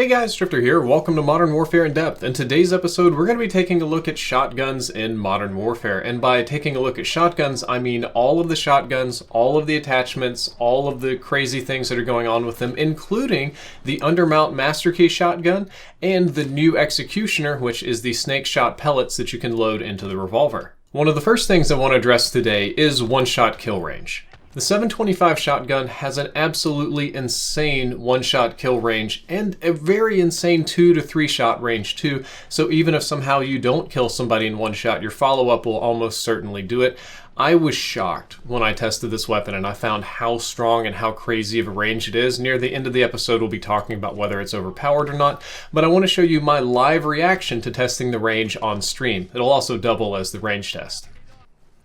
Hey guys, Drifter here. Welcome to Modern Warfare in Depth. In today's episode, we're going to be taking a look at shotguns in Modern Warfare. And by taking a look at shotguns, I mean all of the shotguns, all of the attachments, all of the crazy things that are going on with them, including the Undermount Masterkey shotgun and the new Executioner, which is the Snakeshot pellets that you can load into the revolver. One of the first things I want to address today is one-shot kill range. The 725 shotgun has an absolutely insane one-shot kill range and a very insane 2 to 3 shot range too, so even if somehow you don't kill somebody in one shot, your follow-up will almost certainly do it. I was shocked when I tested this weapon and I found how strong and how crazy of a range it is. Near the end of the episode, we'll be talking about whether it's overpowered or not, but I want to show you my live reaction to testing the range on stream. It'll also double as the range test.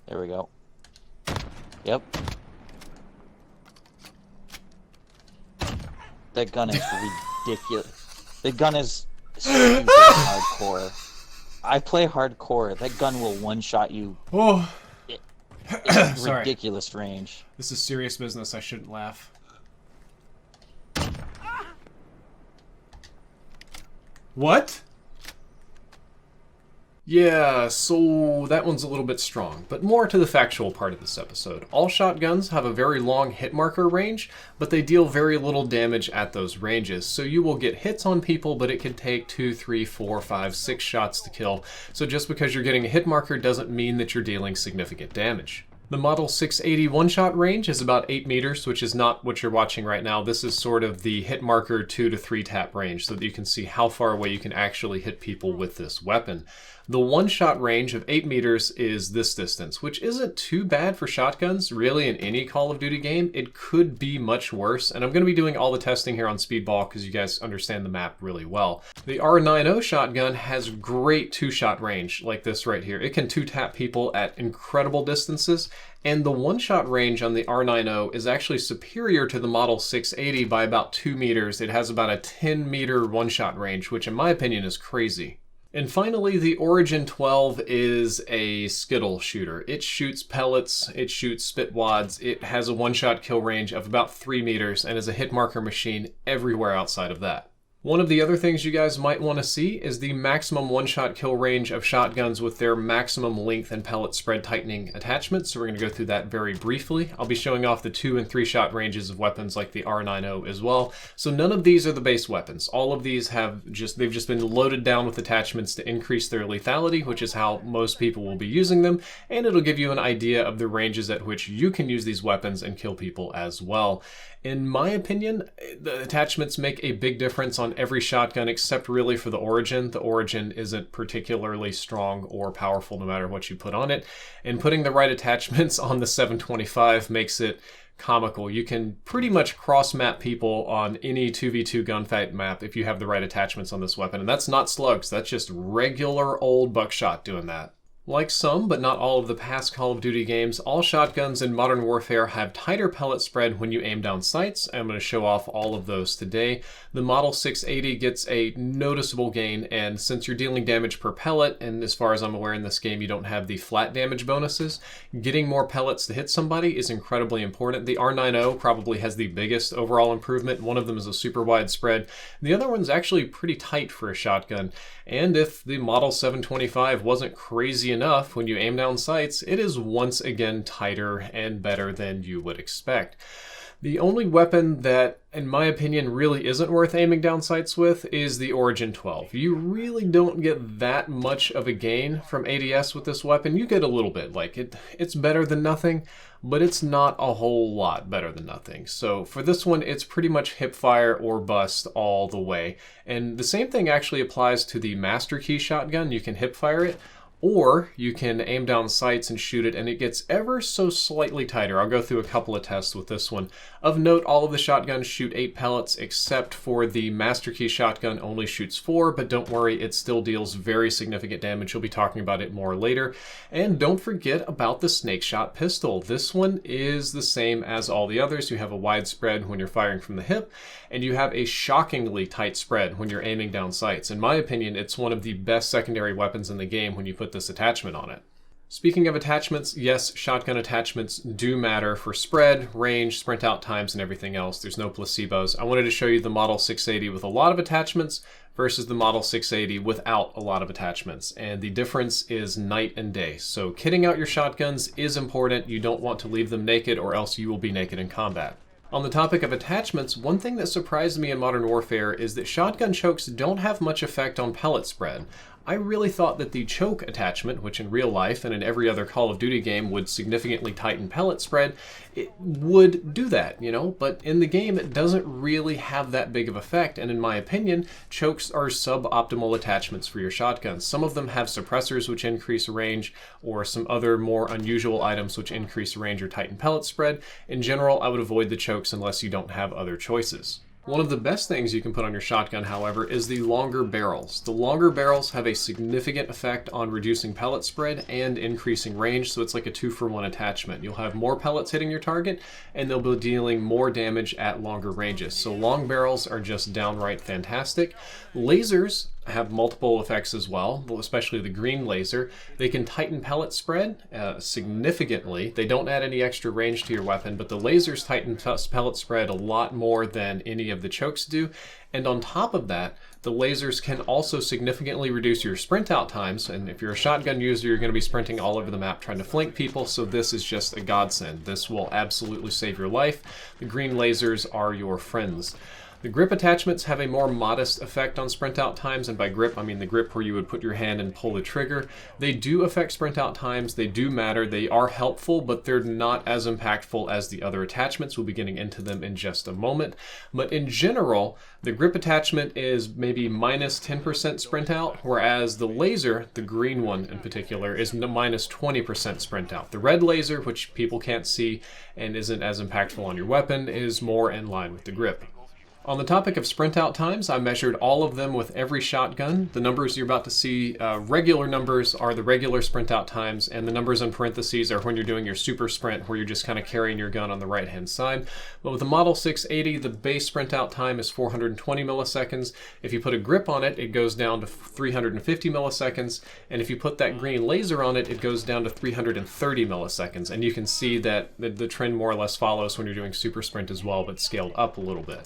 There we go. Yep. That gun is ridiculous. The gun is stupid hardcore. I play hardcore. That gun will one-shot you. Oh. It's ridiculous range. This is serious business. I shouldn't laugh. What? Yeah, so that one's a little bit strong, but more to the factual part of this episode. All shotguns have a very long hit marker range, but they deal very little damage at those ranges. So you will get hits on people, but it can take 2, 3, 4, 5, 6 shots to kill. So just because you're getting a hit marker doesn't mean that you're dealing significant damage. The Model 680 one-shot range is about 8 meters, which is not what you're watching right now. This is sort of the hit marker 2 to 3 tap range so that you can see how far away you can actually hit people with this weapon. The one-shot range of 8 meters is this distance, which isn't too bad for shotguns, really in any Call of Duty game. It could be much worse, and I'm going to be doing all the testing here on Speedball because you guys understand the map really well. The R90 shotgun has great 2-shot range, like this right here. It can 2-tap people at incredible distances, and the one-shot range on the R90 is actually superior to the Model 680 by about 2 meters. It has about a 10-meter one-shot range, which in my opinion is crazy. And finally, the Origin 12 is a Skittle shooter. It shoots pellets, it shoots spit wads, it has a one-shot kill range of about 3 meters, and is a hit marker machine everywhere outside of that. One of the other things you guys might want to see is the maximum one-shot kill range of shotguns with their maximum length and pellet spread tightening attachments. So we're going to go through that very briefly. I'll be showing off the 2 and 3 shot ranges of weapons like the R90 as well. So none of these are the base weapons. All of these they've just been loaded down with attachments to increase their lethality, which is how most people will be using them. And it'll give you an idea of the ranges at which you can use these weapons and kill people as well. In my opinion, the attachments make a big difference on every shotgun except really for the Origin. The Origin isn't particularly strong or powerful no matter what you put on it. And putting the right attachments on the 725 makes it comical. You can pretty much cross-map people on any 2v2 gunfight map if you have the right attachments on this weapon. And that's not slugs, that's just regular old buckshot doing that. Like some, but not all of the past Call of Duty games, all shotguns in Modern Warfare have tighter pellet spread when you aim down sights. I'm going to show off all of those today. The Model 680 gets a noticeable gain, and since you're dealing damage per pellet, and as far as I'm aware in this game you don't have the flat damage bonuses, getting more pellets to hit somebody is incredibly important. The R90 probably has the biggest overall improvement. One of them is a super wide spread. The other one's actually pretty tight for a shotgun, and if the Model 725 wasn't crazy enough when you aim down sights, it is once again tighter and better than you would expect. The only weapon that, in my opinion, really isn't worth aiming down sights with is the Origin 12. You really don't get that much of a gain from ADS with this weapon. You get a little bit, like it's better than nothing, but it's not a whole lot better than nothing. So for this one, it's pretty much hipfire or bust all the way. And the same thing actually applies to the Masterkey shotgun. You can hipfire it, or you can aim down sights and shoot it, and it gets ever so slightly tighter. I'll go through a couple of tests with this one. Of note, all of the shotguns shoot 8 pellets, except for the Masterkey shotgun only shoots 4, but don't worry, it still deals very significant damage. We'll be talking about it more later. And don't forget about the Snakeshot pistol. This one is the same as all the others. You have a wide spread when you're firing from the hip, and you have a shockingly tight spread when you're aiming down sights. In my opinion, it's one of the best secondary weapons in the game when you put this attachment on it. Speaking of attachments, yes, shotgun attachments do matter for spread, range, sprint out times, and everything else. There's no placebos. I wanted to show you the Model 680 with a lot of attachments versus the Model 680 without a lot of attachments, and the difference is night and day. So kitting out your shotguns is important. You don't want to leave them naked, or else you will be naked in combat. On the topic of attachments, one thing that surprised me in Modern Warfare is that shotgun chokes don't have much effect on pellet spread. I really thought that the choke attachment, which in real life and in every other Call of Duty game would significantly tighten pellet spread, it would do that, you know, but in the game it doesn't really have that big of effect, and in my opinion, chokes are suboptimal attachments for your shotguns. Some of them have suppressors which increase range, or some other more unusual items which increase range or tighten pellet spread. In general, I would avoid the chokes unless you don't have other choices. One of the best things you can put on your shotgun, however, is the longer barrels. The longer barrels have a significant effect on reducing pellet spread and increasing range, so it's like a 2-for-1 attachment. You'll have more pellets hitting your target, and they'll be dealing more damage at longer ranges. So long barrels are just downright fantastic. Lasers have multiple effects as well, especially the green laser. They can tighten pellet spread significantly. They don't add any extra range to your weapon, but the lasers tighten pellet spread a lot more than any of the chokes do. And on top of that, the lasers can also significantly reduce your sprint out times. And if you're a shotgun user, you're going to be sprinting all over the map trying to flank people, so this is just a godsend. This will absolutely save your life. The green lasers are your friends. The grip attachments have a more modest effect on sprint out times, and by grip I mean the grip where you would put your hand and pull the trigger. They do affect sprint out times, they do matter, they are helpful, but they're not as impactful as the other attachments. We'll be getting into them in just a moment. But in general, the grip attachment is maybe minus 10% sprint out, whereas the laser, the green one in particular, is minus 20% sprint out. The red laser, which people can't see and isn't as impactful on your weapon, is more in line with the grip. On the topic of sprint out times, I measured all of them with every shotgun. The numbers you're about to see, regular numbers are the regular sprint out times, and the numbers in parentheses are when you're doing your super sprint, where you're just kind of carrying your gun on the right hand side. But with the Model 680, the base sprint out time is 420 milliseconds. If you put a grip on it, it goes down to 350 milliseconds, and if you put that green laser on it, it goes down to 330 milliseconds. And you can see that the trend more or less follows when you're doing super sprint as well, but scaled up a little bit.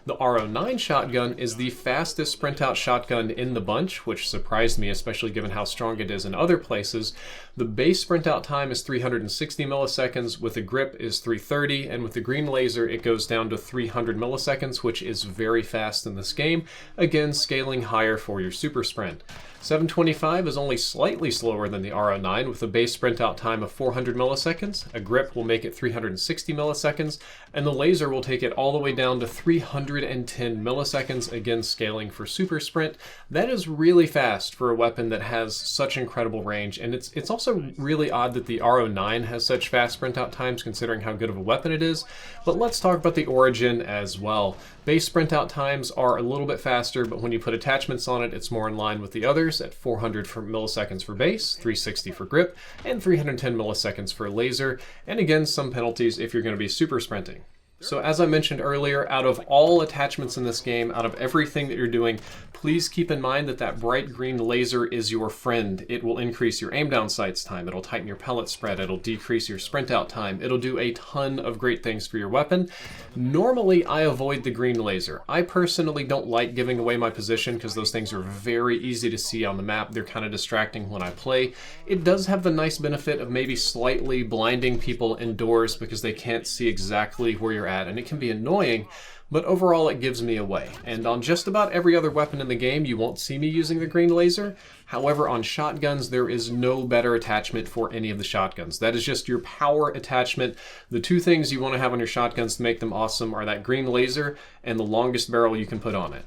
The R09 shotgun is the fastest sprint out shotgun in the bunch, which surprised me, especially given how strong it is in other places. The base sprint out time is 360 milliseconds, with the grip is 330, and with the green laser it goes down to 300 milliseconds, which is very fast in this game, again scaling higher for your super sprint. 725 is only slightly slower than the R09, with a base sprint out time of 400 milliseconds. A grip will make it 360 milliseconds, and the laser will take it all the way down to 310 milliseconds, again scaling for super sprint. That is really fast for a weapon that has such incredible range, and it's also really odd that the R09 has such fast sprint out times considering how good of a weapon it is. But let's talk about the Origin as well. Base sprint out times are a little bit faster, but when you put attachments on it, it's more in line with the others at 400 milliseconds for base, 360 for grip, and 310 milliseconds for laser, and again some penalties if you're going to be super sprinting. So as I mentioned earlier, out of all attachments in this game, out of everything that you're doing, please keep in mind that that bright green laser is your friend. It will increase your aim down sights time, it'll tighten your pellet spread, it'll decrease your sprint out time, it'll do a ton of great things for your weapon. Normally I avoid the green laser. I personally don't like giving away my position because those things are very easy to see on the map. They're kind of distracting when I play. It does have the nice benefit of maybe slightly blinding people indoors because they can't see exactly where you're at, and it can be annoying, but overall it gives me away. And on just about every other weapon in the game, you won't see me using the green laser. However, on shotguns, there is no better attachment for any of the shotguns. That is just your power attachment. The two things you want to have on your shotguns to make them awesome are that green laser and the longest barrel you can put on it.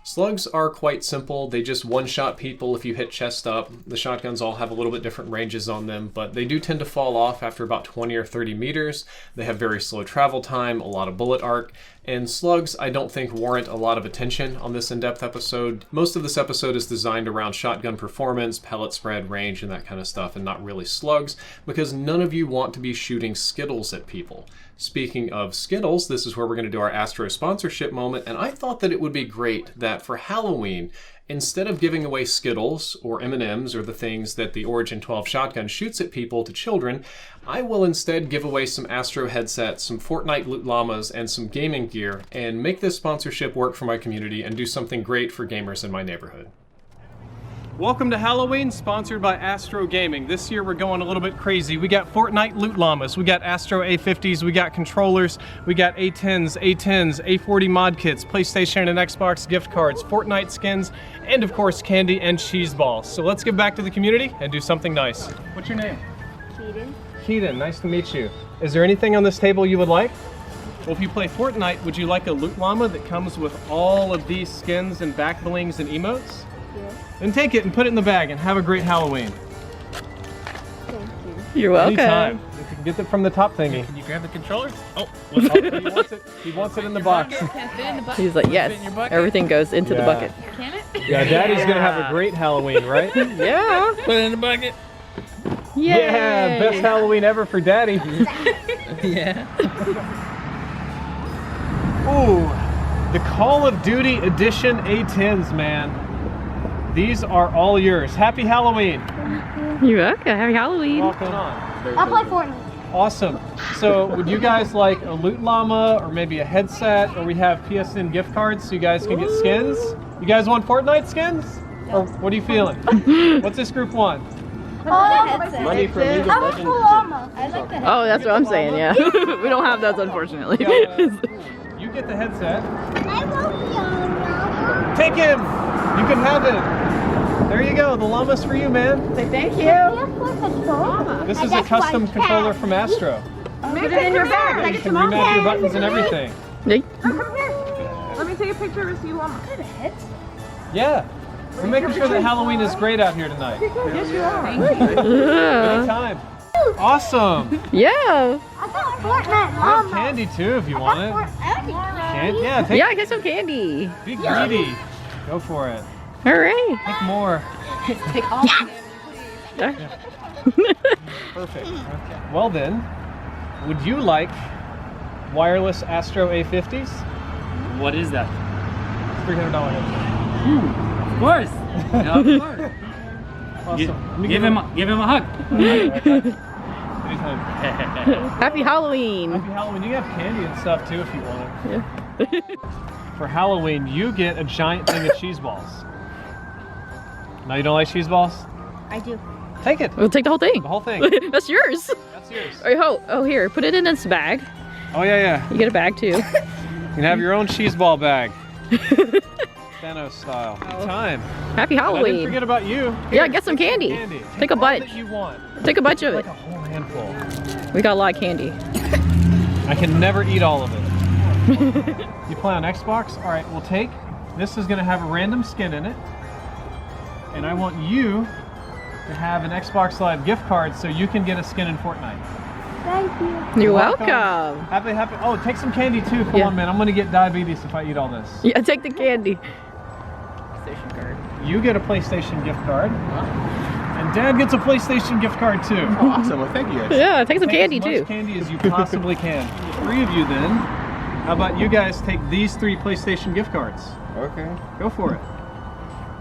Slugs are quite simple. They just one-shot people if you hit chest up. The shotguns all have a little bit different ranges on them, but they do tend to fall off after about 20 or 30 meters. They have very slow travel time, a lot of bullet arc, and slugs I don't think warrant a lot of attention on this in-depth episode. Most of this episode is designed around shotgun performance, pellet spread, range, and that kind of stuff, and not really slugs, because none of you want to be shooting Skittles at people. Speaking of Skittles, this is where we're going to do our Astro sponsorship moment, and I thought that it would be great that for Halloween, Instead of giving away Skittles or M&Ms or the things that the Origin 12 shotgun shoots at people to children, I will instead give away some Astro headsets, some Fortnite loot llamas, and some gaming gear, and make this sponsorship work for my community and do something great for gamers in my neighborhood. Welcome to Halloween, sponsored by Astro Gaming. This year we're going a little bit crazy. We got Fortnite loot llamas, we got Astro A50s, we got controllers, we got A10s, A40 mod kits, PlayStation and Xbox gift cards, Fortnite skins, and of course candy and cheese balls. So let's give back to the community and do something nice. What's your name? Keaton. Keaton, nice to meet you. Is there anything on this table you would like? Well, if you play Fortnite, would you like a loot llama that comes with all of these skins and back blings and emotes? Yeah. Then take it and put it in the bag and have a great Halloween. Thank you. You're welcome. Anytime. You can get it from the top thingy. Can you grab the controller? Oh, Oh, he wants it. He wants it in the box. Can't fit in the bucket. He's like, yes, everything goes into the bucket. Can it? Yeah, Daddy's gonna have a great Halloween, right? Yeah. put it in the bucket. Yay. Yeah, best Halloween ever for Daddy. Yeah. Ooh, the Call of Duty Edition A10s, man. These are all yours. Happy Halloween. You're welcome. Happy Halloween. What's going on? I'll play Fortnite. Awesome. So would you guys like a loot llama or maybe a headset, or we have PSN gift cards so you guys can get skins? You guys want Fortnite skins? Or what are you feeling? What's this group want? Money for me. I want the llama. I like the Oh, that's what I'm saying, yeah. We don't have those, unfortunately. You get the headset. I want the llama. Take him! You can have it. There you go. The llama's for you, man. Say thank you. This is a custom controller from Astro. Put it in your bag. You can remap your buttons and everything. Yay. Let me take a picture of you, llama. Yeah. We're making sure that Halloween is great out here tonight. Yes, you are. Anytime. Awesome. Yeah. I got Fortnite We have llama. candy too if you want it. Candy? Yeah, take Yeah, get some candy. Be greedy. Go for it. All right. Take more. Yeah. Perfect. Okay. Well then, would you like wireless Astro A50s? What is that? $300 headset. Of course. Yeah, of course. Awesome. Give him a hug. Anytime. Happy Halloween. Happy Halloween. You can have candy and stuff too if you want it. Yeah. For Halloween, you get a giant thing of cheese balls. No, you don't like cheese balls? I do. Take it. We'll take the whole thing. The whole thing. That's yours. That's yours. Oh, here, put it in this bag. Oh yeah. You get a bag too. You can have your own cheese ball bag. Thanos style. Time. Happy And I didn't Halloween. forget about you. Yeah, get some candy. Take a all bunch. that you want. Take a bunch of Like it. a whole handful. We got a lot of candy. I can never eat all of it. You play on Xbox? All right, we'll take. This is gonna have a random skin in it. And I want you to have an Xbox Live gift card so you can get a skin in Fortnite. Thank you. You're welcome. welcome. Happy. Oh, take some candy too. Come Yeah. on, man. I'm gonna get diabetes if I eat all this. Yeah, take the candy. Station card. You get a PlayStation gift card. And Dad gets a PlayStation gift card too. Awesome, well thank you guys. Yeah, take some Take candy as much too. candy as you possibly can. The three of you then. How about you guys take these 3 PlayStation gift cards? Okay, Go for it.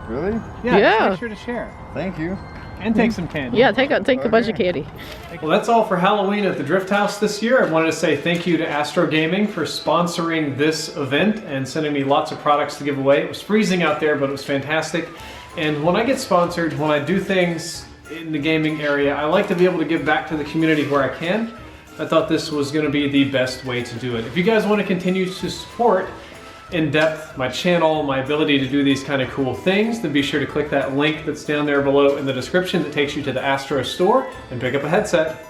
really? Yeah. Yeah. Just make sure to share. Thank you. And take some candy. Yeah, take a bunch of candy. Well, that's all for Halloween at the Drift House this year. I wanted to say thank you to Astro Gaming for sponsoring this event and sending me lots of products to give away. It was freezing out there, but it was fantastic. And when I get sponsored, when I do things in the gaming area, I like to be able to give back to the community where I can. I thought this was going to be the best way to do it. If you guys want to continue to support in depth my channel, my ability to do these kind of cool things, then be sure to click that link that's down there below in the description that takes you to the Astro store and pick up a headset.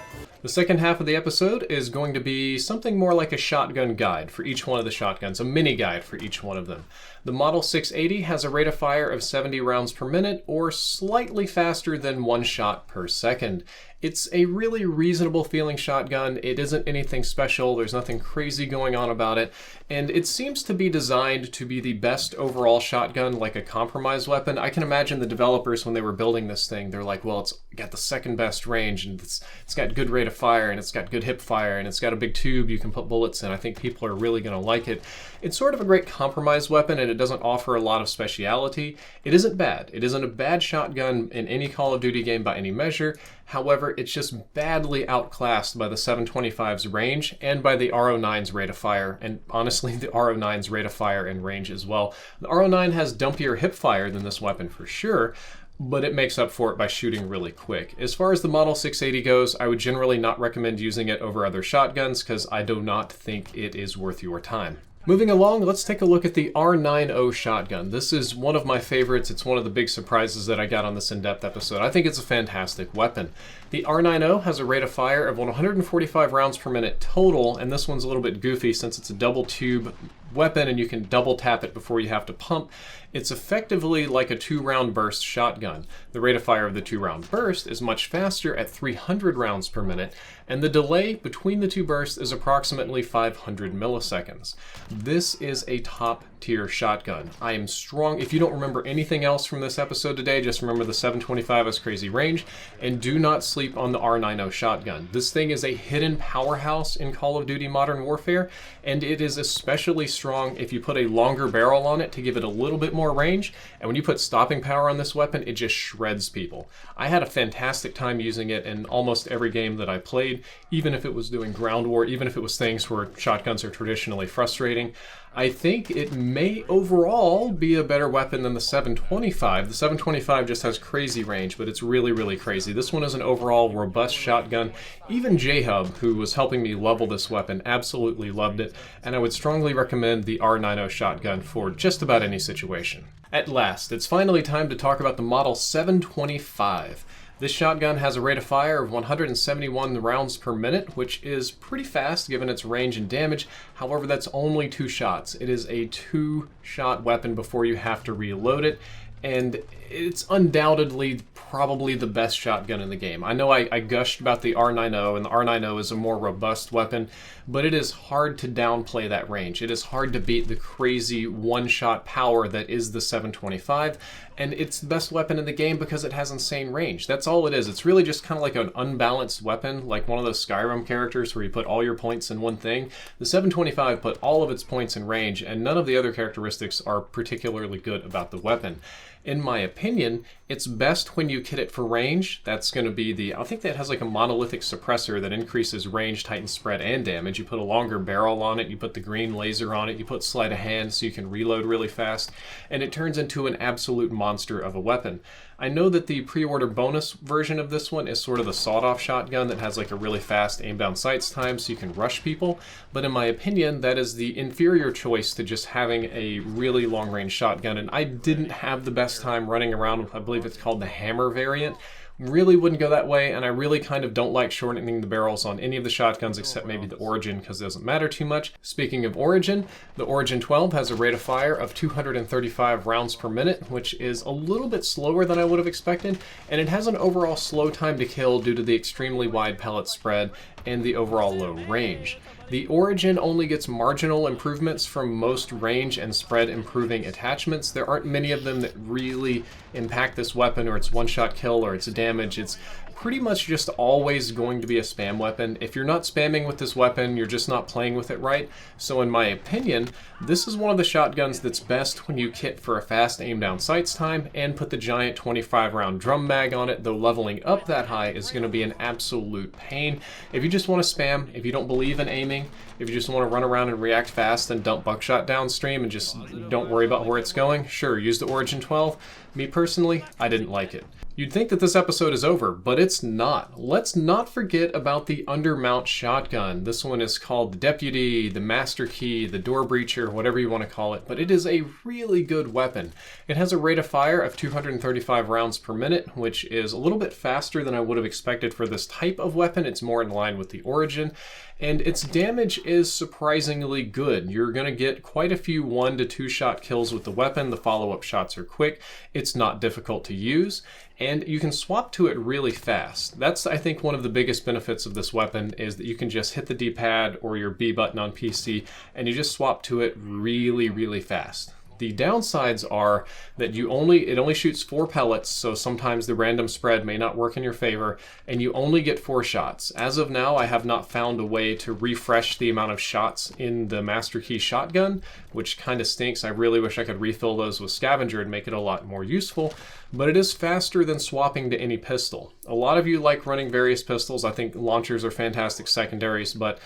The second half of the episode is going to be something more like a shotgun guide for each one of the shotguns, a mini guide for each one of them. The Model 680 has a rate of fire of 70 rounds per minute, or slightly faster than 1 shot per second. It's a really reasonable feeling shotgun. It isn't anything special. There's nothing crazy going on about it. And it seems to be designed to be the best overall shotgun, like a compromise weapon. I can imagine the developers, when they were building this thing, they're like, well, it's got the second best range, and it's got good rate of fire, and it's got good hip fire, and it's got a big tube you can put bullets in. I think people are really going to like it. It's sort of a great compromise weapon, and it doesn't offer a lot of speciality. It isn't bad. It isn't a bad shotgun in any Call of Duty game by any measure. However, it's just badly outclassed by the 725's range and by the R09's rate of fire, and honestly, the R09's rate of fire and range as well. The R09 has dumpier hip fire than this weapon for sure, but it makes up for it by shooting really quick. As far as the Model 680 goes, I would generally not recommend using it over other shotguns because I do not think it is worth your time. Moving along, let's take a look at the R90 shotgun. This is one of my favorites. It's one of the big surprises that I got on this in-depth episode. I think it's a fantastic weapon. The R90 has a rate of fire of 145 rounds per minute total, and this one's a little bit goofy since it's a double tube weapon and you can double tap it before you have to pump. It's effectively like a 2-round burst shotgun. The rate of fire of the 2-round burst is much faster at 300 rounds per minute, and the delay between the two bursts is approximately 500 milliseconds. This is a top-tier shotgun. I am strong. If you don't remember anything else from this episode today, just remember the 725 has crazy range, and do not sleep on the R90 shotgun. This thing is a hidden powerhouse in Call of Duty Modern Warfare, and it is especially strong if you put a longer barrel on it to give it a little bit more range, and when you put stopping power on this weapon, it just shreds people. I had a fantastic time using it in almost every game that I played, even if it was doing ground war, even if it was things where shotguns are traditionally frustrating. I think it may overall be a better weapon than the 725. The 725 just has crazy range, but it's really, really crazy. This one is an overall robust shotgun. Even J-Hub, who was helping me level this weapon, absolutely loved it, and I would strongly recommend the R90 shotgun for just about any situation. At last, it's finally time to talk about the Model 725. This shotgun has a rate of fire of 171 rounds per minute, which is pretty fast given its range and damage. However, that's only 2 shots. It is a 2-shot weapon before you have to reload it, and it's undoubtedly probably the best shotgun in the game. I know I gushed about the R90, and the R90 is a more robust weapon, but it is hard to downplay that range. It is hard to beat the crazy one-shot power that is the 725, and it's the best weapon in the game because it has insane range. That's all it is. It's really just kind of like an unbalanced weapon, like one of those Skyrim characters where you put all your points in one thing. The 725 put all of its points in range, and none of the other characteristics are particularly good about the weapon. In my opinion, it's best when you kit it for range. That's going to be I think that has like a monolithic suppressor that increases range, tighten spread, and damage. You put a longer barrel on it, you put the green laser on it, you put sleight of hand so you can reload really fast, and it turns into an absolute monster of a weapon. I know that the pre-order bonus version of this one is sort of the sawed-off shotgun that has like a really fast aim-down sights time so you can rush people, but in my opinion, that is the inferior choice to just having a really long-range shotgun, and I didn't have the best time running around, I believe it's called the hammer variant. Really wouldn't go that way, and I really kind of don't like shortening the barrels on any of the shotguns except maybe the Origin because it doesn't matter too much. Speaking of Origin, the Origin 12 has a rate of fire of 235 rounds per minute, which is a little bit slower than I would have expected, and it has an overall slow time to kill due to the extremely wide pellet spread and the overall low range. The Origin only gets marginal improvements from most range and spread improving attachments. There aren't many of them that really impact this weapon, or its one-shot kill, or its damage. It's pretty much just always going to be a spam weapon. If you're not spamming with this weapon, you're just not playing with it right. So in my opinion, this is one of the shotguns that's best when you kit for a fast aim down sights time and put the giant 25 round drum mag on it, though leveling up that high is going to be an absolute pain. If you just want to spam, if you don't believe in aiming, if you just want to run around and react fast and dump buckshot downstream and just don't worry about where it's going, sure, use the Origin 12. Me personally, I didn't like it. You'd think that this episode is over, but it's not. Let's not forget about the Undermount shotgun. This one is called the Deputy, the Masterkey, the Door Breacher, whatever you want to call it, but it is a really good weapon. It has a rate of fire of 235 rounds per minute, which is a little bit faster than I would have expected for this type of weapon. It's more in line with the Origin, and its damage is surprisingly good. You're going to get quite a few 1 to 2 shot kills with the weapon. The follow-up shots are quick. It's not difficult to use, and you can swap to it really fast. That's, I think, one of the biggest benefits of this weapon is that you can just hit the D-pad or your B button on PC and you just swap to it really, really fast. The downsides are that it only shoots 4 pellets, so sometimes the random spread may not work in your favor, and you only get 4 shots. As of now, I have not found a way to refresh the amount of shots in the Masterkey shotgun, which kind of stinks. I really wish I could refill those with scavenger and make it a lot more useful, but it is faster than swapping to any pistol. A lot of you like running various pistols. I think launchers are fantastic secondaries, but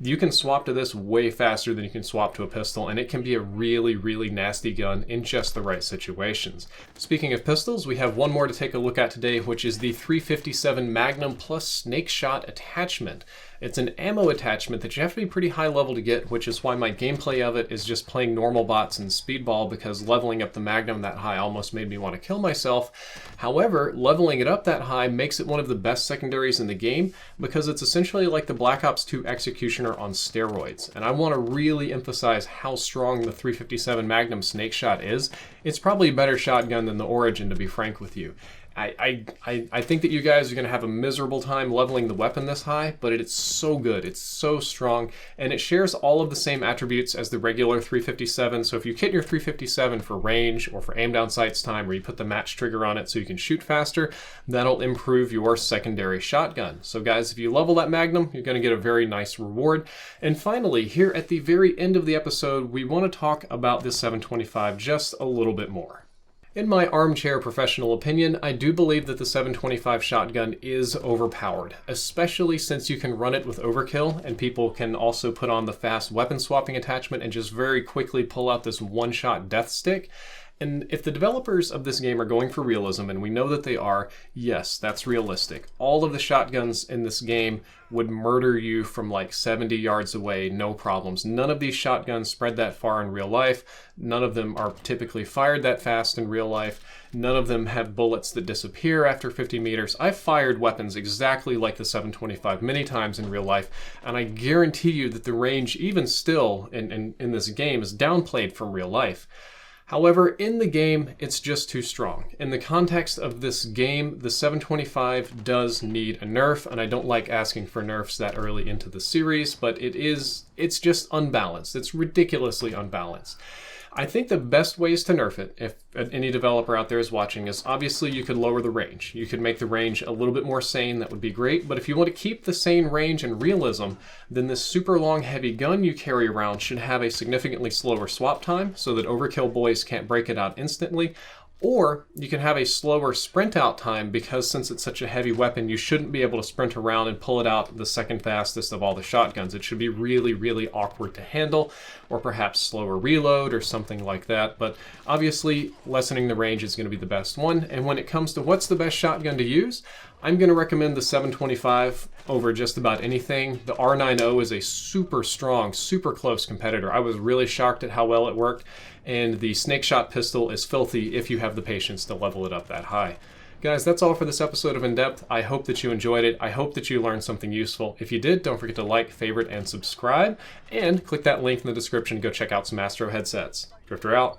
you can swap to this way faster than you can swap to a pistol, and it can be a really, really nasty gun in just the right situations. Speaking of pistols, we have one more to take a look at today, which is the 357 Magnum plus Snakeshot attachment. It's an ammo attachment that you have to be pretty high level to get, which is why my gameplay of it is just playing normal bots and speedball, because leveling up the Magnum that high almost made me want to kill myself. However, leveling it up that high makes it one of the best secondaries in the game, because it's essentially like the Black Ops 2 Executioner on steroids. And I want to really emphasize how strong the 357 Magnum Snakeshot is. It's probably a better shotgun than the Origin, to be frank with you. I think that you guys are going to have a miserable time leveling the weapon this high, but it's so good, it's so strong, and it shares all of the same attributes as the regular 357, so if you kit your 357 for range or for aim down sights time, where you put the match trigger on it so you can shoot faster, that'll improve your secondary shotgun. So guys, if you level that Magnum, you're going to get a very nice reward. And finally, here at the very end of the episode, we want to talk about this 725 just a little bit more. In my armchair professional opinion, I do believe that the 725 shotgun is overpowered, especially since you can run it with overkill, and people can also put on the fast weapon swapping attachment and just very quickly pull out this one-shot death stick. And if the developers of this game are going for realism, and we know that they are, yes, that's realistic. All of the shotguns in this game would murder you from like 70 yards away, no problems. None of these shotguns spread that far in real life. None of them are typically fired that fast in real life. None of them have bullets that disappear after 50 meters. I've fired weapons exactly like the 725 many times in real life, and I guarantee you that the range, even still in this game, is downplayed from real life. However, in the game, it's just too strong. In the context of this game, the 725 does need a nerf, and I don't like asking for nerfs that early into the series, but it's just unbalanced. It's ridiculously unbalanced. I think the best ways to nerf it, if any developer out there is watching, is obviously you could lower the range. You could make the range a little bit more sane, that would be great, but if you want to keep the sane range and realism, then this super long heavy gun you carry around should have a significantly slower swap time so that overkill boys can't break it out instantly. Or you can have a slower sprint out time, because since it's such a heavy weapon, you shouldn't be able to sprint around and pull it out the second fastest of all the shotguns. It should be really, really awkward to handle, or perhaps slower reload or something like that. But obviously, lessening the range is going to be the best one. And when it comes to what's the best shotgun to use, I'm going to recommend the 725 over just about anything. The R90 is a super strong, super close competitor. I was really shocked at how well it worked. And the Snakeshot pistol is filthy if you have the patience to level it up that high. Guys, that's all for this episode of In Depth. I hope that you enjoyed it. I hope that you learned something useful. If you did, don't forget to like, favorite, and subscribe. And click that link in the description to go check out some Astro headsets. Drifter out.